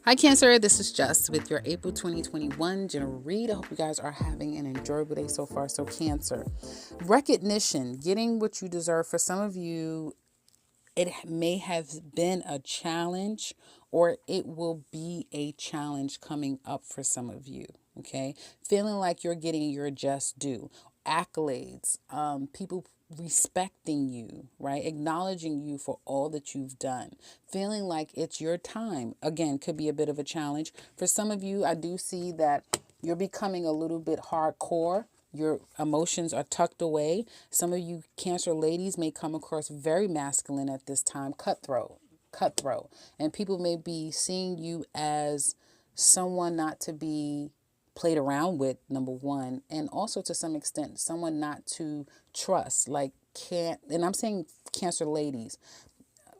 Hi, Cancer. This is Jess with your April 2021 general read. I hope you guys are having an enjoyable day so far. So, Cancer, recognition, getting what you deserve. For some of you, it may have been a challenge, or it will be a challenge coming up for some of you. Okay, feeling like you're getting your just due, accolades, people respecting you, right? Acknowledging you for all that you've done, feeling like it's your time. Again, could be a bit of a challenge. For some of you, I do see that you're becoming a little bit hardcore. Your emotions are tucked away. Some of you Cancer ladies may come across very masculine at this time, cutthroat. And people may be seeing you as someone not to be played around with, number one, and also to some extent someone not to trust, like can't, and I'm saying Cancer ladies,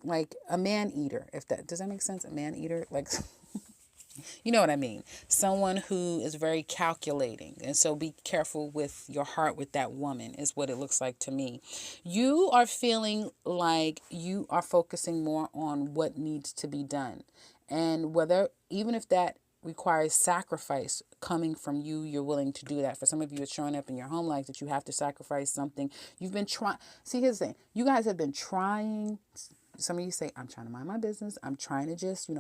like a man eater, if that does that make sense. A man eater, like you know what I mean? Someone who is very calculating. And so be careful with your heart with that woman, is what it looks like to me. You are feeling like you are focusing more on what needs to be done. And whether, even if that requires sacrifice coming from you, you're willing to do that. For some of you, it's showing up in your home life that you have to sacrifice something. You've been trying. See, here's the thing. You guys have been trying. Some of you say, I'm trying to mind my business. I'm trying to just,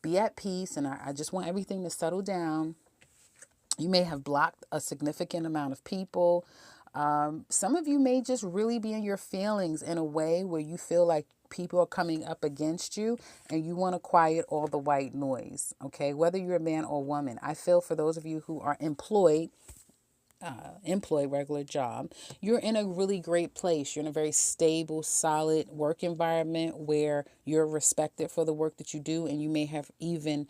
be at peace, and I just want everything to settle down. You may have blocked a significant amount of people. Some of you may just really be in your feelings in a way where you feel like people are coming up against you and you want to quiet all the white noise. Okay, whether you're a man or woman, I feel for those of you who are regular job, you're in a really great place. You're in a very stable, solid work environment where you're respected for the work that you do, and you may have even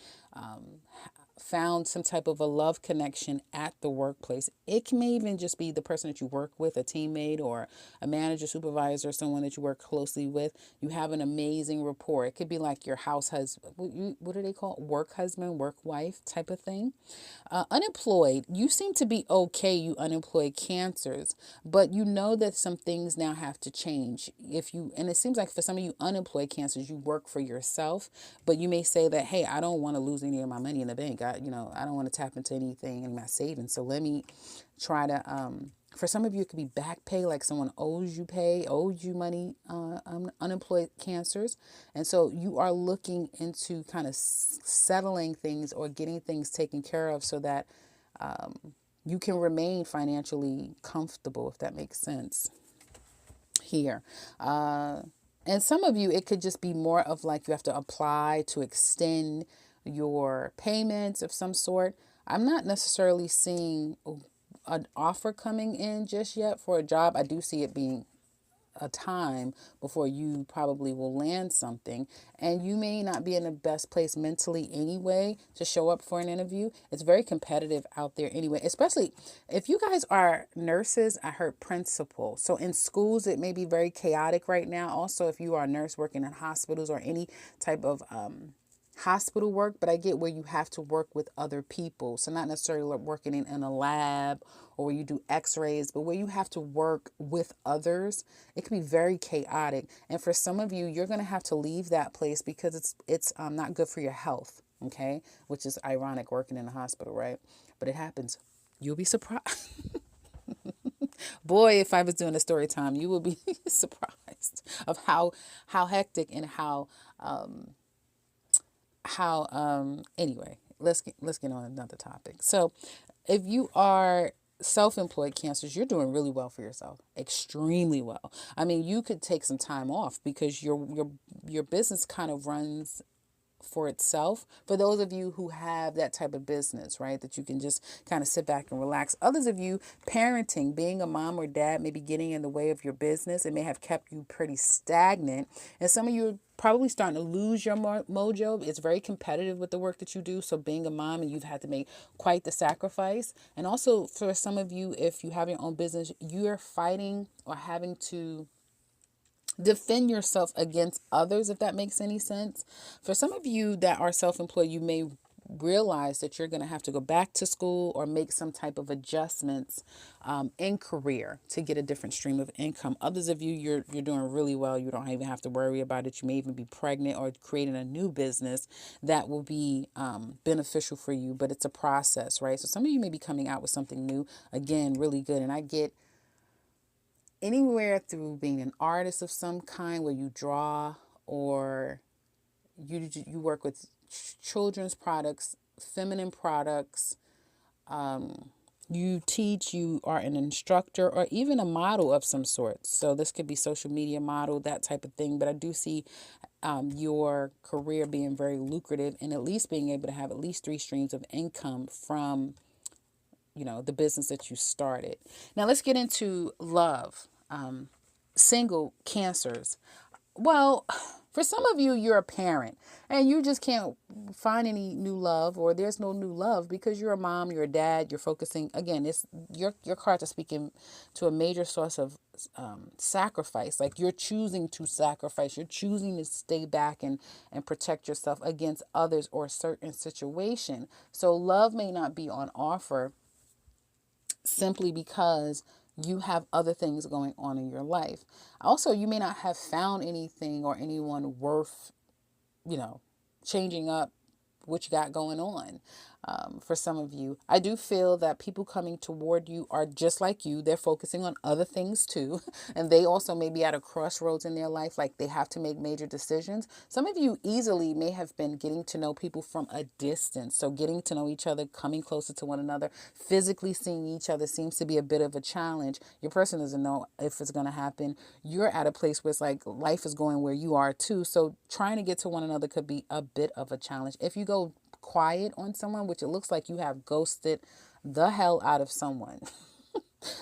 found some type of a love connection at the workplace. It may even just be the person that you work with, a teammate or a manager, supervisor, someone that you work closely with. You have an amazing rapport. It could be like your house husband. What do they call it? Work husband, work wife type of thing. Unemployed, you seem to be okay, you unemployed Cancers, but you know that some things now have to change. And it seems like for some of you unemployed Cancers, you work for yourself, but you may say that, hey, I don't want to lose any of my money in the bank. I don't want to tap into anything in my savings. So let me try to, for some of you, it could be back pay, like someone owes you money, unemployed Cancers. And so you are looking into kind of settling things or getting things taken care of so that you can remain financially comfortable, if that makes sense here. And some of you, it could just be more of like you have to apply to extend your payments of some sort. I'm not necessarily seeing an offer coming in just yet for a job. I do see it being a time before you probably will land something, and you may not be in the best place mentally anyway to show up for an interview. It's very competitive out there anyway, especially if you guys are nurses. I heard principal, so in schools it may be very chaotic right now. Also, if you are a nurse working in hospitals or any type of hospital work, but I get where you have to work with other people. So not necessarily working in a lab or where you do x-rays, but where you have to work with others. It can be very chaotic. And for some of you, you're going to have to leave that place because it's not good for your health. Okay. Which is ironic, working in a hospital, right? But it happens. You'll be surprised. Boy, if I was doing a story time, you will be surprised of how hectic and anyway, let's get on another topic. So if you are self-employed Cancers, you're doing really well for yourself, extremely well. I mean, you could take some time off because your business kind of runs for itself. For those of you who have that type of business, right, that you can just kind of sit back and relax. Others of you, parenting, being a mom or dad, may be getting in the way of your business. It may have kept you pretty stagnant. And some of you are probably starting to lose your mojo. It's very competitive with the work that you do. So being a mom, and you've had to make quite the sacrifice. And also for some of you, if you have your own business, you're fighting or having to defend yourself against others, if that makes any sense. For some of you that are self-employed, you may realize that you're going to have to go back to school or make some type of adjustments in career to get a different stream of income. Others of you, you're doing really well. You don't even have to worry about it. You may even be pregnant or creating a new business that will be beneficial for you, but it's a process, right? So some of you may be coming out with something new, again, really good. And I get anywhere through being an artist of some kind where you draw or you work with children's products, feminine products, you teach, you are an instructor, or even a model of some sort. So this could be social media model, that type of thing. But I do see your career being very lucrative and at least being able to have at least 3 streams of income from, the business that you started. Now let's get into love. Single cancers. Well, for some of you, you're a parent and you just can't find any new love, or there's no new love because you're a mom, you're a dad, you're focusing. Again, it's your cards are speaking to a major source of sacrifice. Like you're choosing to sacrifice. You're choosing to stay back and protect yourself against others or a certain situation. So love may not be on offer simply because you have other things going on in your life. Also, you may not have found anything or anyone worth, changing up what you got going on. For some of you, I do feel that people coming toward you are just like you. They're focusing on other things too. And they also may be at a crossroads in their life, like they have to make major decisions. Some of you easily may have been getting to know people from a distance. So getting to know each other, coming closer to one another, physically seeing each other seems to be a bit of a challenge. Your person doesn't know if it's going to happen. You're at a place where it's like life is going where you are too. So trying to get to one another could be a bit of a challenge. If you go quiet on someone, which it looks like you have ghosted the hell out of someone.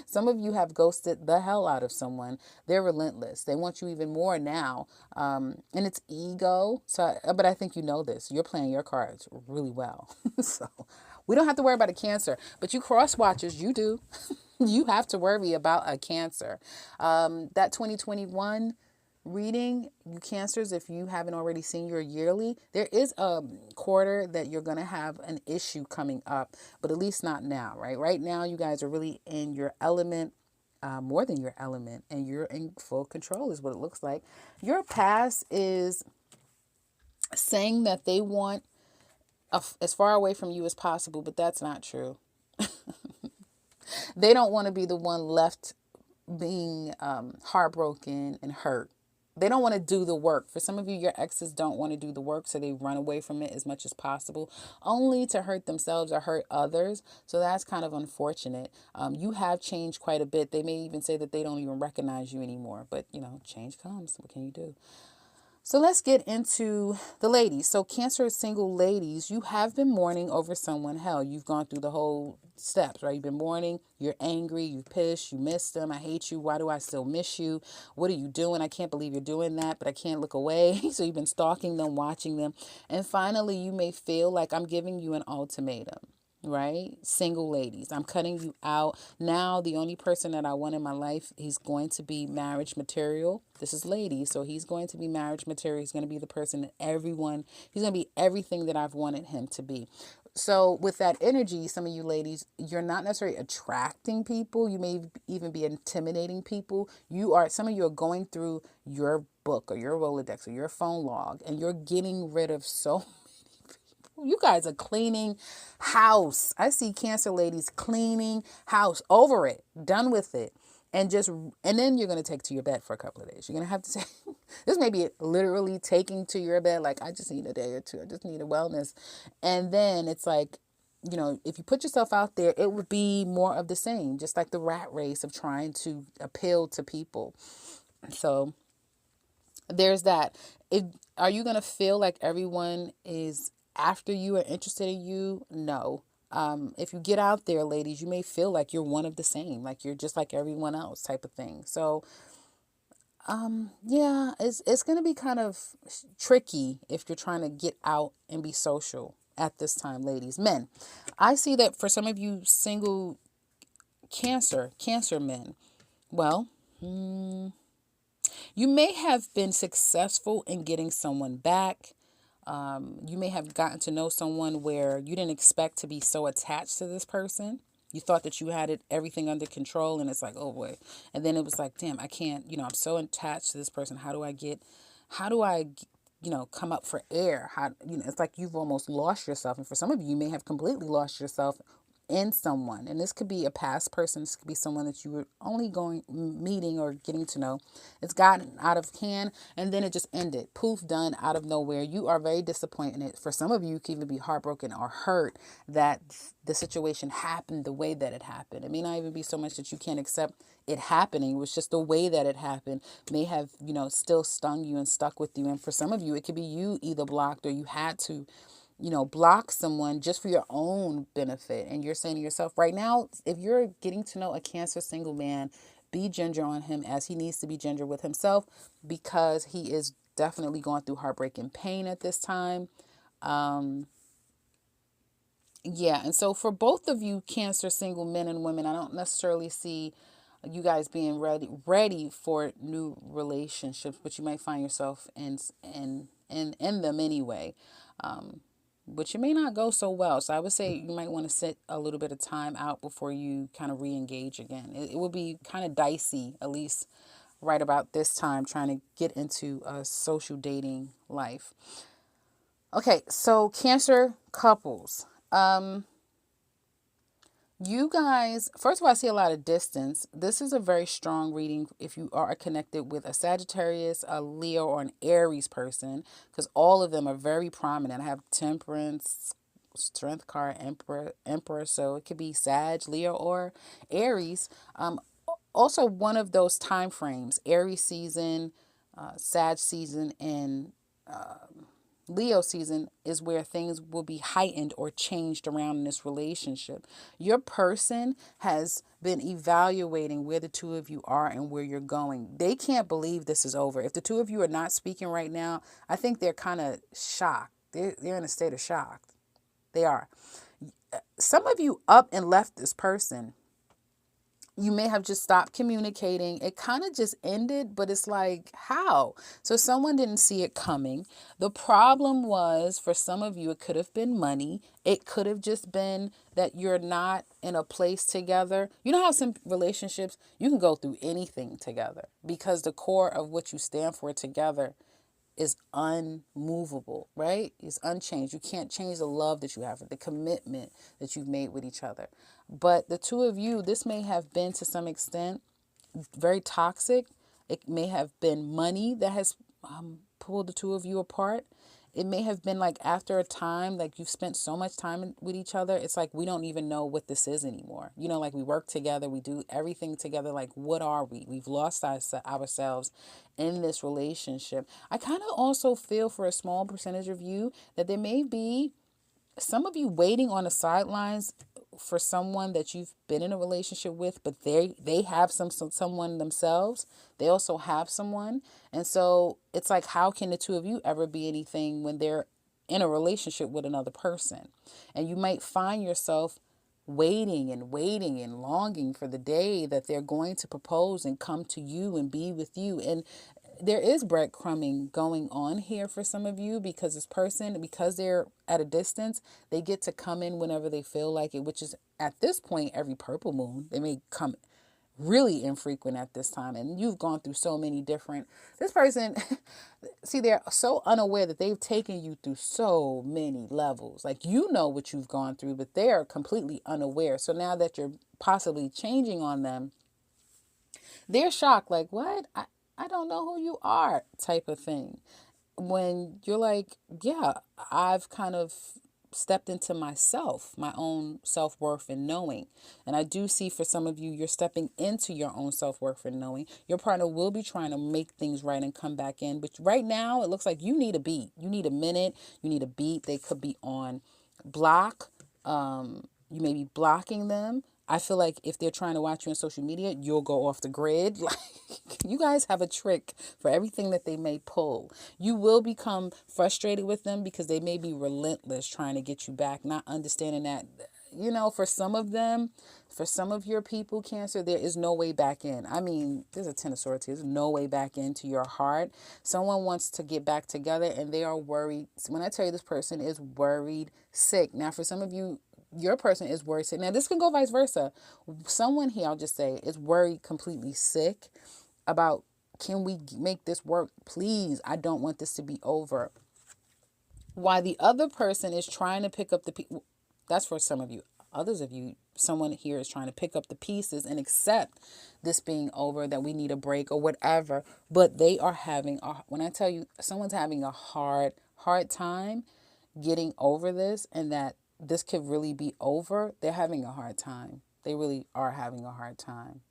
Some of you have ghosted the hell out of someone. They're relentless. They want you even more now. And it's ego. But I think you know this. You're playing your cards really well. So we don't have to worry about a cancer. But you cross watchers, you do. You have to worry about a cancer. That 2021 reading, you cancers, if you haven't already seen your yearly, there is a quarter that you're going to have an issue coming up, but at least not now, right? Right now, you guys are really in your element, more than your element, and you're in full control is what it looks like. Your past is saying that they want as far away from you as possible, but that's not true. They don't want to be the one left being heartbroken and hurt. They don't want to do the work. For some of you, your exes don't want to do the work, so they run away from it as much as possible, only to hurt themselves or hurt others. So that's kind of unfortunate. You have changed quite a bit. They may even say that they don't even recognize you anymore, but change comes. What can you do? So let's get into the ladies. So Cancer single ladies, you have been mourning over someone. Hell, you've gone through the whole steps, right? You've been mourning. You're angry. You're pissed. You miss them. I hate you. Why do I still miss you? What are you doing? I can't believe you're doing that, but I can't look away. So you've been stalking them, watching them. And finally, you may feel like I'm giving you an ultimatum. Right? Single ladies, I'm cutting you out. Now, the only person that I want in my life, he's going to be marriage material. This is ladies, so he's going to be marriage material. He's going to be the person that he's going to be everything that I've wanted him to be. So with that energy, some of you ladies, you're not necessarily attracting people. You may even be intimidating people. Some of you are going through your book or your Rolodex or your phone log, and you're getting rid of you guys are cleaning house. I see Cancer ladies cleaning house, over it, done with it. And then you're going to take to your bed for a couple of days. You're going to have to say, this may be literally taking to your bed. Like, I just need a day or two. I just need a wellness. And then it's like, if you put yourself out there, it would be more of the same, just like the rat race of trying to appeal to people. So there's that. Are you going to feel like everyone is after you or interested in you? No. If you get out there, ladies, you may feel like you're one of the same, like you're just like everyone else type of thing. So, yeah, it's going to be kind of tricky if you're trying to get out and be social at this time, ladies. Men, I see that for some of you single cancer men, well, you may have been successful in getting someone back. You may have gotten to know someone where you didn't expect to be so attached to this person. You thought that you had everything under control, and it's like, oh boy. And then it was like, damn, I can't, I'm so attached to this person. How do I, come up for air? It's like you've almost lost yourself. And for some of you, you may have completely lost yourself in someone. And this could be a past person. This could be someone that you were only meeting or getting to know. It's gotten out of hand and then it just ended. Poof, done, out of nowhere. You are very disappointed. For some of you, you can even be heartbroken or hurt that the situation happened the way that it happened. It may not even be so much that you can't accept it happening. It was just the way that it happened may have, still stung you and stuck with you. And for some of you, it could be you either blocked or you had to block someone just for your own benefit. And you're saying to yourself right now, if you're getting to know a Cancer single man, be ginger on him as he needs to be ginger with himself, because he is definitely going through heartbreak and pain at this time. Yeah. And so for both of you Cancer single men and women, I don't necessarily see you guys being ready for new relationships, but you might find yourself in them anyway. But you may not go so well. So I would say you might want to set a little bit of time out before you kind of re-engage again. It will be kind of dicey, at least right about this time, trying to get into a social dating life. Okay, so Cancer couples. You guys, first of all, I see a lot of distance. This is a very strong reading if you are connected with a Sagittarius, a Leo, or an Aries person, because all of them are very prominent. I have Temperance, Strength card, Emperor, so it could be Sag, Leo, or Aries. Also, one of those time frames, Aries season, Sag season, and Leo season is where things will be heightened or changed around in this relationship. Your person has been evaluating where the two of you are and where you're going. They can't believe this is over. If the two of you are not speaking right now, I think they're kind of shocked. They're in a state of shock. They are. Some of you up and left this person. You may have just stopped communicating. It kind of just ended, but it's like, how? So someone didn't see it coming. The problem was, for some of you, it could have been money. It could have just been that you're not in a place together. You know how some relationships, you can go through anything together because the core of what you stand for together is unmovable, right? It's unchanged. You can't change the love that you have, the commitment that you've made with each other. But the two of you, this may have been to some extent very toxic. It may have been money that has pulled the two of you apart. It may have been like after a time, like you've spent so much time with each other, it's like we don't even know what this is anymore. Like we work together, we do everything together. Like, what are we? We've lost ourselves in this relationship. I kind of also feel for a small percentage of you that there may be some of you waiting on the sidelines for someone that you've been in a relationship with, but they have someone themselves. They also have someone. And so it's like, how can the two of you ever be anything when they're in a relationship with another person? And you might find yourself waiting and longing for the day that they're going to propose and come to you and be with you. And there is breadcrumbing going on here for some of you, because this person, because they're at a distance, they get to come in whenever they feel like it, which is at this point every purple moon. They may come really infrequent at this time, and you've gone through so many different, this person see, they're so unaware that they've taken you through so many levels. Like, what you've gone through, but they are completely unaware. So now that you're possibly changing on them, they're shocked, like, what? I don't know who you are, type of thing. When you're like, yeah, I've kind of stepped into myself, my own self-worth and knowing. And I do see for some of you, you're stepping into your own self-worth and knowing. Your partner will be trying to make things right and come back in. But right now, it looks like you need a beat. You need a minute. You need a beat. They could be on block. You may be blocking them. I feel like if they're trying to watch you on social media, you'll go off the grid. Like, you guys have a trick for everything that they may pull. You will become frustrated with them because they may be relentless trying to get you back, not understanding that you know, for some of them, for some of your people, Cancer, there is no way back in. I mean, there's a Ten of Swords here. There's no way back into your heart. Someone wants to get back together and they are worried. When I tell you this person is worried sick. Now, for some of you, your person is worried sick. Now, this can go vice versa. Someone here, I'll just say, is worried completely sick about, can we make this work? Please, I don't want this to be over. While the other person is trying to pick up that's for some of you. Others of you, someone here is trying to pick up the pieces and accept this being over, that we need a break or whatever. But they are having, when I tell you someone's having a hard time getting over this, and that this could really be over, they're having a hard time. They really are having a hard time.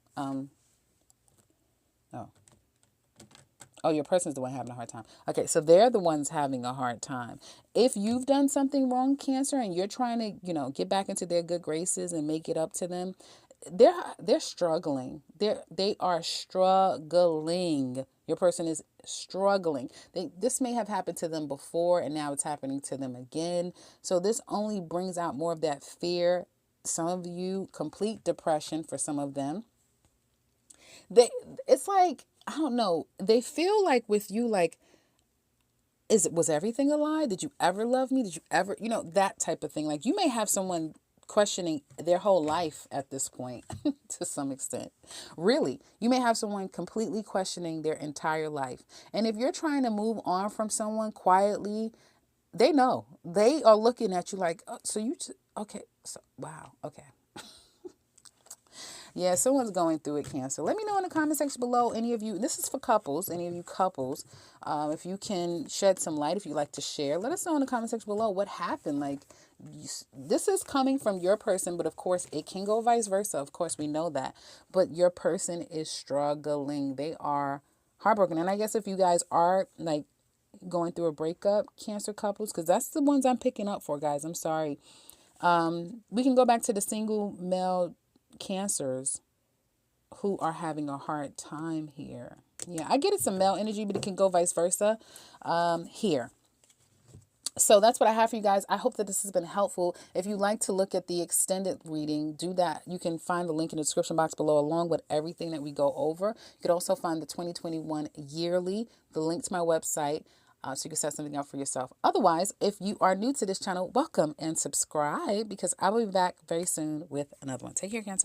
Oh, your person's the one having a hard time. Okay, so they're the ones having a hard time. If you've done something wrong, Cancer, and you're trying to, you know, get back into their good graces and make it up to them, they're struggling. They are struggling. Your person is struggling. This may have happened to them before, and now it's happening to them again. So this only brings out more of that fear. Some of you, complete depression for some of them. It's like, I don't know, they feel like with you, like, was everything a lie? Did you ever love me? Did you ever, you know, that type of thing. Like, you may have someone questioning their whole life at this point to some extent. Really, you may have someone completely questioning their entire life. And if you're trying to move on from someone quietly, they know. They are looking at you like, oh, so you, okay, so, wow, okay. Yeah, someone's going through it, Cancer. Let me know in the comment section below, any of you, this is for couples, any of you couples, if you can shed some light, if you'd like to share, let us know in the comment section below what happened. Like, this is coming from your person, but of course it can go vice versa. Of course, we know that. But your person is struggling. They are heartbroken. And I guess if you guys are like going through a breakup, Cancer couples, because that's the ones I'm picking up for, guys. I'm sorry. We can go back to the single male Cancers who are having a hard time here. Yeah, I get it's a male energy, but it can go vice versa here. So that's what I have for you guys. I hope that this has been helpful. If you'd like to look at the extended reading, do that. You can find the link in the description box below, along with everything that we go over. You could also find the 2021 yearly, the link to my website, so you can set something up for yourself. Otherwise, if you are new to this channel, welcome and subscribe, because I will be back very soon with another one. Take care, Cancer.